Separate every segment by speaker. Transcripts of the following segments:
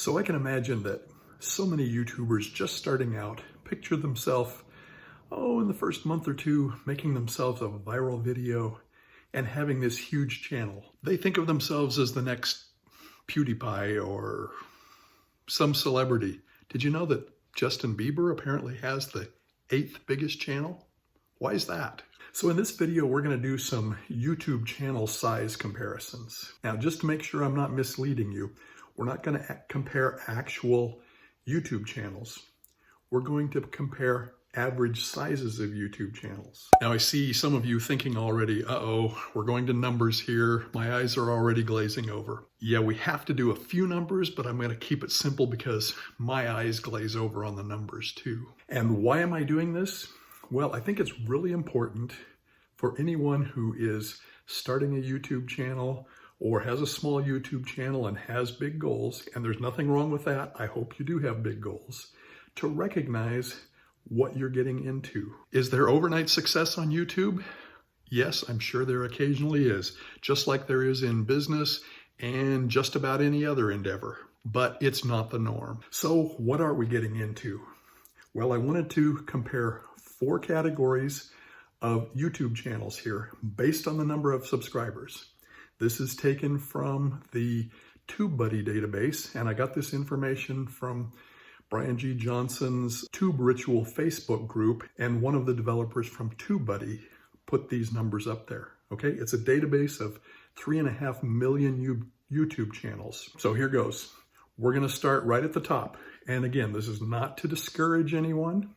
Speaker 1: So I can imagine that so many YouTubers just starting out picture themselves, in the first month or two, making themselves a viral video and having this huge channel. They think of themselves as the next PewDiePie or some celebrity. Did you know that Justin Bieber apparently has the 8th biggest channel? Why is that? So in this video, we're going to do some YouTube channel size comparisons. Now, just to make sure I'm not misleading you, we're not going to compare actual YouTube channels. We're going to compare average sizes of YouTube channels. Now, I see some of you thinking already, uh-oh, we're going to numbers here. My eyes are already glazing over. Yeah, we have to do a few numbers, but I'm going to keep it simple because my eyes glaze over on the numbers too. And why am I doing this? Well, I think it's really important for anyone who is starting a YouTube channel or has a small YouTube channel and has big goals, and there's nothing wrong with that. I hope you do have big goals, to recognize what you're getting into. Is there overnight success on YouTube? Yes, I'm sure there occasionally is, just like there is in business and just about any other endeavor, but it's not the norm. So what are we getting into? Well, I wanted to compare 4 categories of YouTube channels here based on the number of subscribers. This is taken from the TubeBuddy database, and I got this information from Brian G. Johnson's Tube Ritual Facebook group, and one of the developers from TubeBuddy put these numbers up there, okay? It's a database of 3.5 million YouTube channels. So here goes. We're gonna start right at the top. And again, this is not to discourage anyone.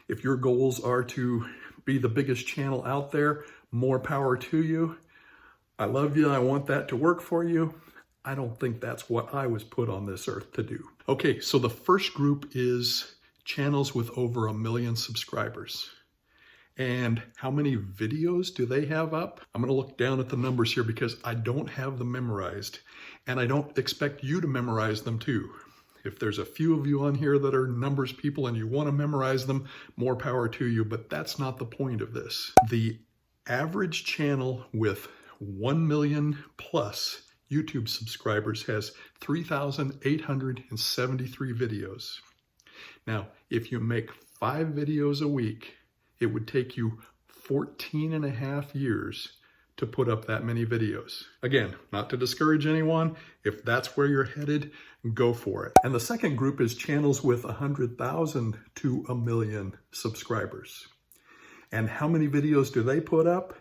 Speaker 1: If your goals are to be the biggest channel out there, more power to you. I love you, I want that to work for you. I don't think that's what I was put on this earth to do. Okay, so the first group is channels with over 1 million subscribers. And how many videos do they have up? I'm gonna look down at the numbers here because I don't have them memorized, and I don't expect you to memorize them too. If there's a few of you on here that are numbers people and you wanna memorize them, more power to you, but that's not the point of this. The average channel with 1 million plus YouTube subscribers has 3,873 videos. Now, if you make 5 videos a week, it would take you 14.5 years to put up that many videos. Again, not to discourage anyone. If that's where you're headed, go for it. And the second group is channels with 100,000 to 1 million subscribers. And how many videos do they put up?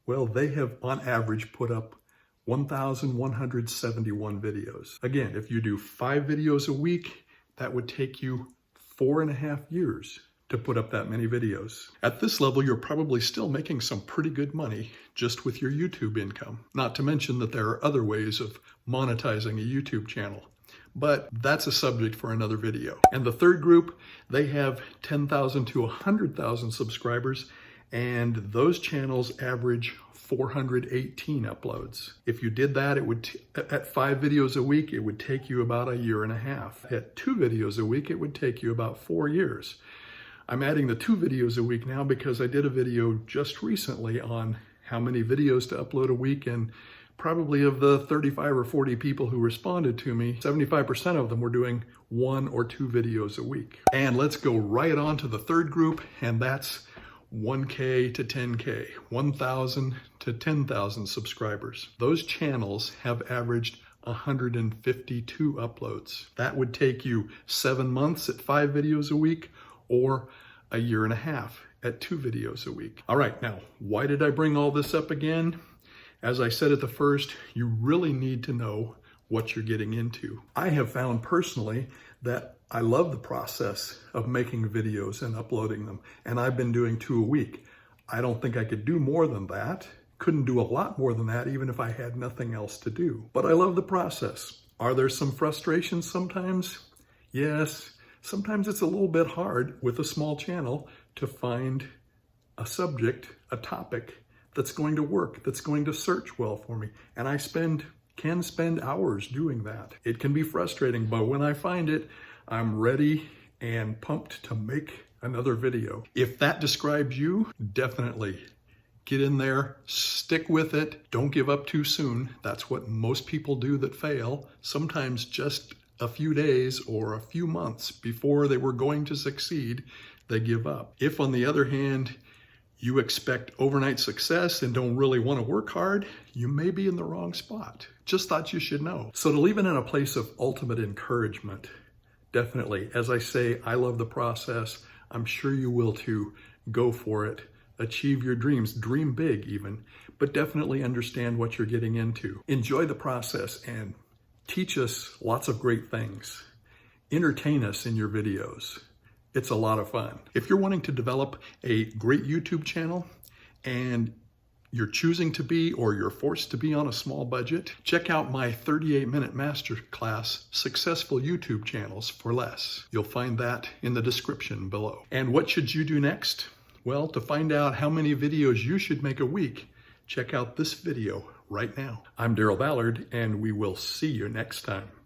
Speaker 1: Well, they have on average put up 1,171 videos. Again, if you do 5 videos a week, that would take you 4.5 years to put up that many videos. At this level, you're probably still making some pretty good money just with your YouTube income. Not to mention that there are other ways of monetizing a YouTube channel, but that's a subject for another video. And the third group, they have 10,000 to 100,000 subscribers, and those channels average 418 uploads. If you did that, it would at 5 videos a week, it would take you about 1.5 years. At 2 videos a week, it would take you about 4 years. I'm adding the 2 videos a week now because I did a video just recently on how many videos to upload a week, and probably of the 35 or 40 people who responded to me, 75% of them were doing 1 or 2 videos a week. And let's go right on to the third group, and that's 1K to 10K, 1,000 to 10,000 subscribers. Those channels have averaged 152 uploads. That would take you 7 months at 5 videos a week, or 1.5 years at 2 videos a week. All right, now, why did I bring all this up again? As I said at the first, you really need to know what you're getting into. I have found personally that I love the process of making videos and uploading them, and I've been doing 2 a week. I don't think I could do more than that. Couldn't do a lot more than that even if I had nothing else to do. But I love the process. Are there some frustrations sometimes? Yes. Sometimes it's a little bit hard with a small channel to find a subject, a topic that's going to work, that's going to search well for me. And I can spend hours doing that. It can be frustrating, but when I find it, I'm ready and pumped to make another video. If that describes you, definitely get in there, stick with it, don't give up too soon. That's what most people do that fail. Sometimes just a few days or a few months before they were going to succeed, they give up. If, on the other hand, you expect overnight success and don't really want to work hard, you may be in the wrong spot. Just thought you should know. So to leave it in a place of ultimate encouragement, definitely, as I say, I love the process. I'm sure you will too. Go for it. Achieve your dreams. Dream big even, but definitely understand what you're getting into. Enjoy the process and teach us lots of great things. Entertain us in your videos. It's a lot of fun. If you're wanting to develop a great YouTube channel and you're choosing to be or you're forced to be on a small budget, check out my 38-minute masterclass, Successful YouTube Channels for Less. You'll find that in the description below. And what should you do next? Well, to find out how many videos you should make a week, check out this video right now. I'm Daryl Ballard, and we will see you next time.